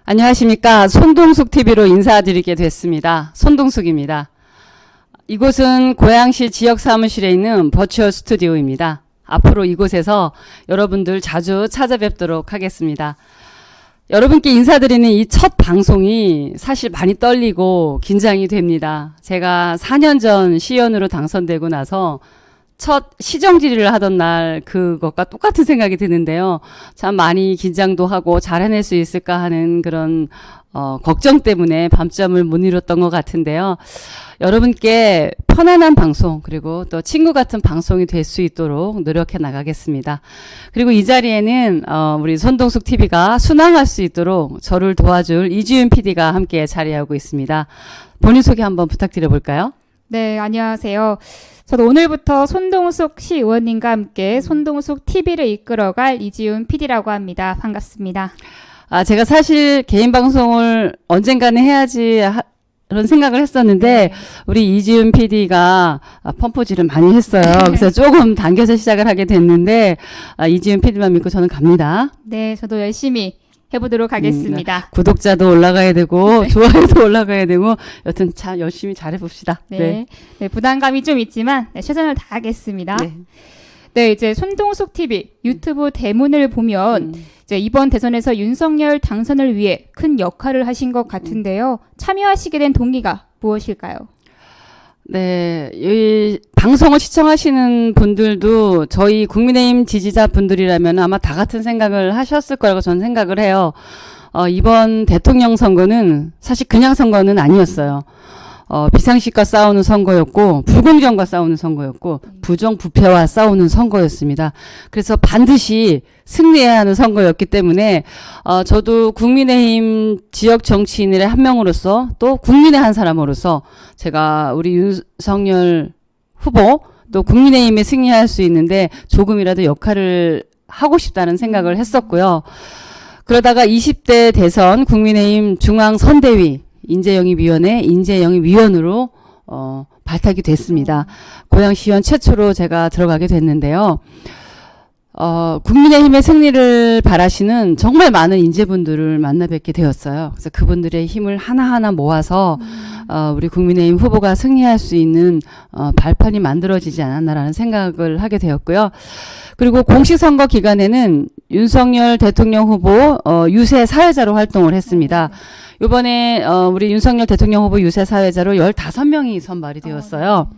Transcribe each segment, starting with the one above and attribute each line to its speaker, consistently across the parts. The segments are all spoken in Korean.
Speaker 1: 안녕하십니까. 손동숙 TV로 인사드리게 됐습니다. 손동숙입니다. 이곳은 고양시 지역사무실에 있는 버추얼 스튜디오입니다. 앞으로 이곳에서 여러분들 자주 찾아뵙도록 하겠습니다. 여러분께 인사드리는 이 첫 방송이 사실 많이 떨리고 긴장이 됩니다. 제가 4년 전 시의원으로 당선되고 나서 첫 시정 질의를 하던 날 그것과 똑같은 생각이 드는데요. 참 많이 긴장도 하고 잘 해낼 수 있을까 하는 그런 걱정 때문에 밤잠을 못 이뤘던 것 같은데요. 여러분께 편안한 방송 그리고 또 친구 같은 방송이 될 수 있도록 노력해 나가겠습니다. 그리고 이 자리에는 우리 손동숙 TV가 순항할 수 있도록 저를 도와줄 이지윤 PD가 함께 자리하고 있습니다. 본인 소개 한번 부탁드려 볼까요?
Speaker 2: 네, 안녕하세요. 저도 오늘부터 손동숙 시의원님과 함께 손동숙 TV를 이끌어갈 이지윤 PD라고 합니다. 반갑습니다.
Speaker 1: 제가 사실 개인 방송을 언젠가는 해야지 그런 생각을 했었는데
Speaker 2: 네.
Speaker 1: 우리 이지윤 PD가 펌프질을 많이 했어요. 그래서 조금 당겨서 시작을 하게 됐는데 이지윤 PD만 믿고 저는 갑니다.
Speaker 2: 네, 저도 열심히 해보도록 하겠습니다.
Speaker 1: 구독자도 올라가야 되고
Speaker 2: 네.
Speaker 1: 좋아요도 올라가야 되고 여튼 참 열심히 잘해봅시다.
Speaker 2: 네, 네, 부담감이 좀 있지만 최선을 다하겠습니다.
Speaker 1: 네.
Speaker 2: 네, 이제 손동숙 TV 유튜브 대문을 보면 이제 이번 대선에서 윤석열 당선을 위해 큰 역할을 하신 것 같은데요. 참여하시게 된 동기가 무엇일까요?
Speaker 1: 네, 이 방송을 시청하시는 분들도 저희 국민의힘 지지자 분들이라면 아마 다 같은 생각을 하셨을 거라고 저는 생각을 해요. 이번 대통령 선거는 사실 그냥 선거는 아니었어요. 비상식과 싸우는 선거였고 불공정과 싸우는 선거였고 부정부패와 싸우는 선거였습니다. 그래서 반드시 승리해야 하는 선거였기 때문에 저도 국민의힘 지역 정치인의 한 명으로서 또 국민의 한 사람으로서 제가 우리 윤석열 후보 또 국민의힘에 승리할 수 있는데 조금이라도 역할을 하고 싶다는 생각을 했었고요. 그러다가 20대 대선 국민의힘 중앙선대위 인재영입위원회 인재영입위원으로 발탁이 됐습니다. 고양시의원 최초로 제가 들어가게 됐는데요. 국민의힘의 승리를 바라시는 정말 많은 인재분들을 만나 뵙게 되었어요. 그래서 그분들의 힘을 하나하나 모아서 우리 국민의힘 후보가 승리할 수 있는 발판이 만들어지지 않았나라는 생각을 하게 되었고요. 그리고 공식 선거 기간에는 윤석열 대통령 후보 유세 사회자로 활동을 했습니다. 이번에 우리 윤석열 대통령 후보 유세 사회자로 15명이 선발이 되었어요.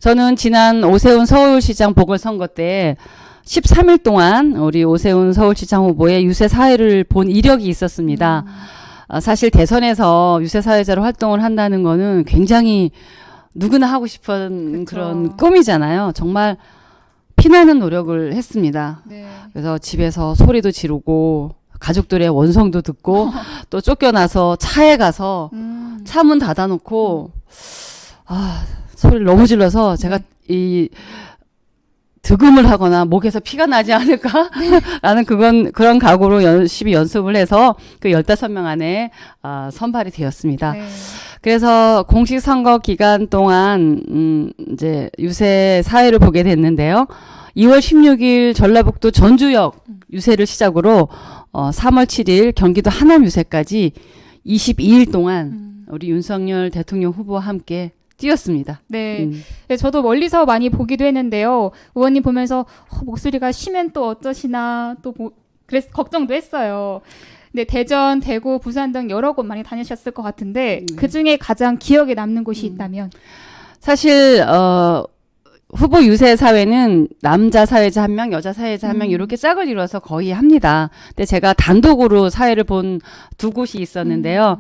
Speaker 1: 저는 지난 오세훈 서울시장 보궐선거 때 13일 동안 우리 오세훈 서울시장 후보의 유세 사회를 본 이력이 있었습니다. 사실 대선에서 유세 사회자로 활동을 한다는 거는 굉장히 누구나 하고 싶은
Speaker 2: 그쵸.
Speaker 1: 그런 꿈이잖아요. 정말 피나는 노력을 했습니다.
Speaker 2: 네.
Speaker 1: 그래서 집에서 소리도 지르고 가족들의 원성도 듣고 또 쫓겨나서 차에 가서 차 문 닫아놓고 소리를 너무 질러서 제가 이 득음을 하거나 목에서 피가 나지 않을까? 라는 그런 각오로 열심히 연습을 해서 그 15명 안에 선발이 되었습니다.
Speaker 2: 네.
Speaker 1: 그래서 공식 선거 기간 동안 이제 유세 사회를 보게 됐는데요. 2월 16일 전라북도 전주역 유세를 시작으로 3월 7일 경기도 하남 유세까지 22일 동안 우리 윤석열 대통령 후보와 함께 뛰었습니다.
Speaker 2: 네. 네, 저도 멀리서 많이 보기도 했는데요. 의원님 보면서 목소리가 쉬면 또 어쩌시나 또 그래서 걱정도 했어요. 근데 대전, 대구, 부산 등 여러 곳 많이 다니셨을 것 같은데 그중에 가장 기억에 남는 곳이 있다면?
Speaker 1: 사실 후보 유세 사회는 남자 사회자 1명, 여자 사회자 1명 이렇게 짝을 이뤄서 거의 합니다. 근데 제가 단독으로 사회를 본 2곳이 있었는데요.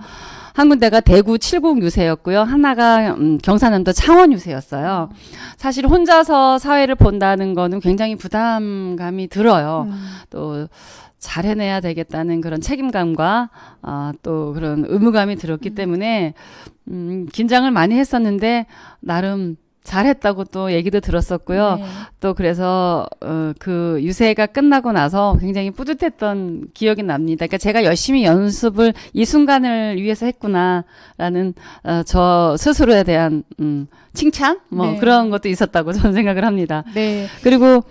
Speaker 1: 한 군데가 대구 70 유세였고요. 하나가 경상남도 창원 유세였어요. 사실 혼자서 사회를 본다는 거는 굉장히 부담감이 들어요. 또 잘 해내야 되겠다는 그런 책임감과 또 그런 의무감이 들었기 때문에 긴장을 많이 했었는데 나름 잘했다고 또 얘기도 들었었고요.
Speaker 2: 네.
Speaker 1: 또 그래서 그 유세가 끝나고 나서 굉장히 뿌듯했던 기억이 납니다. 그러니까 제가 열심히 연습을 이 순간을 위해서 했구나라는 저 스스로에 대한 칭찬 뭐
Speaker 2: 네.
Speaker 1: 그런 것도 있었다고 저는 생각을 합니다.
Speaker 2: 네.
Speaker 1: 그리고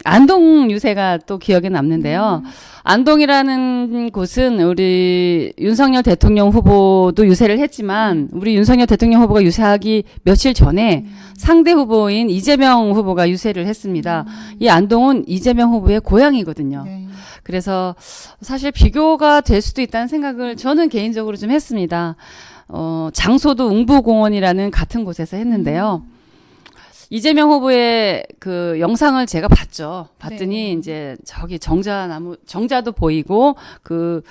Speaker 1: 안동 유세가 또 기억에 남는데요. 안동이라는 곳은 우리 윤석열 대통령 후보도 유세를 했지만 우리 윤석열 대통령 후보가 유세하기 며칠 전에 상대 후보인 이재명 후보가 유세를 했습니다. 이 안동은 이재명 후보의 고향이거든요.
Speaker 2: 네.
Speaker 1: 그래서 사실 비교가 될 수도 있다는 생각을 저는 개인적으로 좀 했습니다. 장소도 웅부공원이라는 같은 곳에서 했는데요. 이재명 후보의 그 영상을 제가 봤죠. 봤더니
Speaker 2: 네.
Speaker 1: 이제 저기 정자도 보이고 그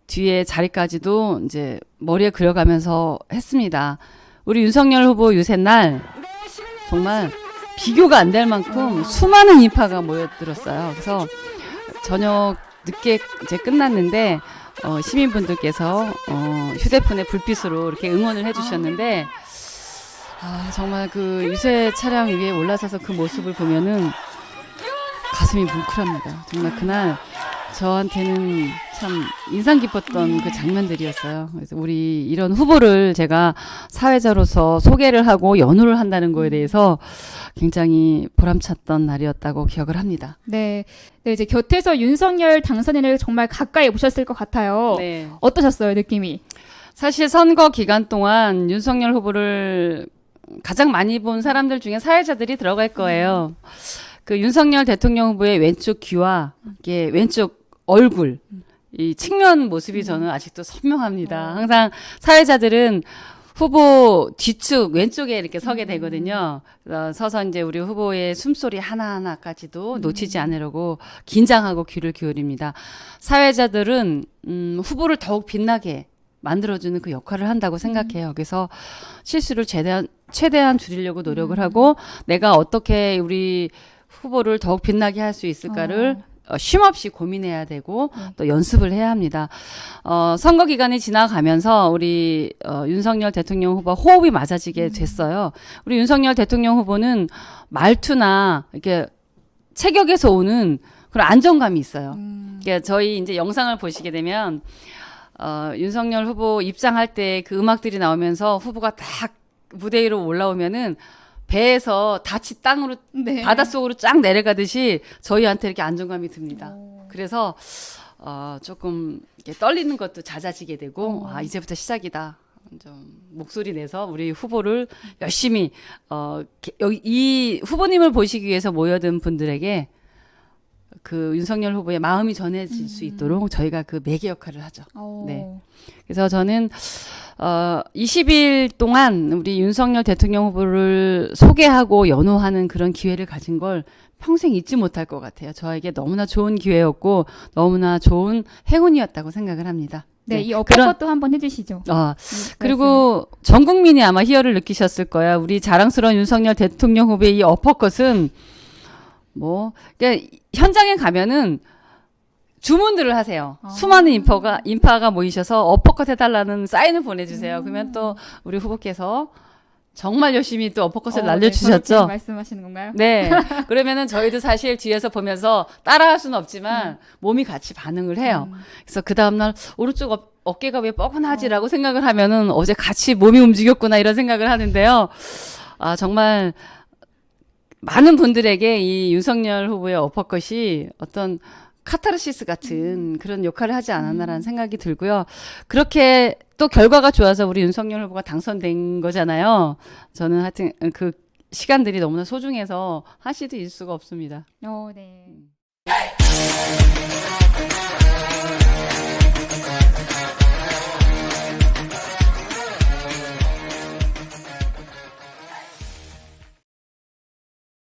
Speaker 1: 뒤에 자리까지도 이제 머리에 그려가면서 했습니다. 우리 윤석열 후보 유세 날 정말 비교가 안 될 만큼 수많은 인파가 모여들었어요. 그래서 저녁 늦게 이제 끝났는데 시민분들께서 휴대폰에 불빛으로 이렇게 응원을 해주셨는데 정말 그 유세 차량 위에 올라서서 그 모습을 보면은 가슴이 뭉클합니다. 정말 그날 저한테는 참 인상 깊었던 그 장면들이었어요. 그래서 우리 이런 후보를 제가 사회자로서 소개를 하고 연호를 한다는 거에 대해서 굉장히 보람찼던 날이었다고 기억을 합니다.
Speaker 2: 네. 네, 이제 곁에서 윤석열 당선인을 정말 가까이 보셨을 것 같아요.
Speaker 1: 네.
Speaker 2: 어떠셨어요, 느낌이?
Speaker 1: 사실 선거 기간 동안 윤석열 후보를 가장 많이 본 사람들 중에 사회자들이 들어갈 거예요. 그 윤석열 대통령 후보의 왼쪽 귀와 이게 왼쪽 얼굴, 이 측면 모습이 저는 아직도 선명합니다. 항상 사회자들은 후보 뒤축 왼쪽에 이렇게 서게 되거든요. 서서 이제 우리 후보의 숨소리 하나하나까지도 놓치지 않으려고 긴장하고 귀를 기울입니다. 사회자들은 후보를 더욱 빛나게 만들어주는 그 역할을 한다고 생각해요. 그래서 실수를 최대한 줄이려고 노력을 하고 내가 어떻게 우리 후보를 더욱 빛나게 할 수 있을까를 쉼없이 고민해야 되고 또 연습을 해야 합니다. 선거 기간이 지나가면서 우리 윤석열 대통령 후보 호흡이 맞아지게 됐어요. 우리 윤석열 대통령 후보는 말투나 이렇게 체격에서 오는 그런 안정감이 있어요. 그러니까 저희 이제 영상을 보시게 되면 윤석열 후보 입장할 때 그 음악들이 나오면서 후보가 딱 무대 위로 올라오면은 배에서 닻이 땅으로
Speaker 2: 네.
Speaker 1: 바닷속으로 쫙 내려가듯이 저희한테 이렇게 안정감이 듭니다. 그래서 조금 이렇게 떨리는 것도 잦아지게 되고 이제부터 시작이다. 좀 목소리 내서 우리 후보를 열심히 여기 이 후보님을 보시기 위해서 모여든 분들에게 그 윤석열 후보의 마음이 전해질 수 있도록 저희가 그 매개 역할을 하죠. 네. 그래서 저는 20일 동안 우리 윤석열 대통령 후보를 소개하고 연호하는 그런 기회를 가진 걸 평생 잊지 못할 것 같아요. 저에게 너무나 좋은 기회였고 너무나 좋은 행운이었다고 생각을 합니다.
Speaker 2: 네, 이 어퍼컷도 한번 해주시죠.
Speaker 1: 그리고 전 국민이 아마 희열을 느끼셨을 거야. 우리 자랑스러운 윤석열 대통령 후보의 이 어퍼컷은 그러니까 현장에 가면은 주문들을 하세요. 수많은 인파가 모이셔서 어퍼컷 해달라는 사인을 보내주세요. 그러면 또 우리 후보께서 정말 열심히 또 어퍼컷을 날려주셨죠.
Speaker 2: 네, 말씀하시는 건가요?
Speaker 1: 네. 그러면은 저희도 사실 뒤에서 보면서 따라할 수는 없지만 몸이 같이 반응을 해요. 그래서 그 다음날 오른쪽 어깨가 왜 뻐근하지라고 생각을 하면은 어제 같이 몸이 움직였구나 이런 생각을 하는데요. 정말 많은 분들에게 이 윤석열 후보의 어퍼컷이 어떤 카타르시스 같은 그런 역할을 하지 않았나라는 생각이 들고요. 그렇게 또 결과가 좋아서 우리 윤석열 후보가 당선된 거잖아요. 저는 하여튼 그 시간들이 너무나 소중해서 한시도 잊을 수가 없습니다.
Speaker 2: 네.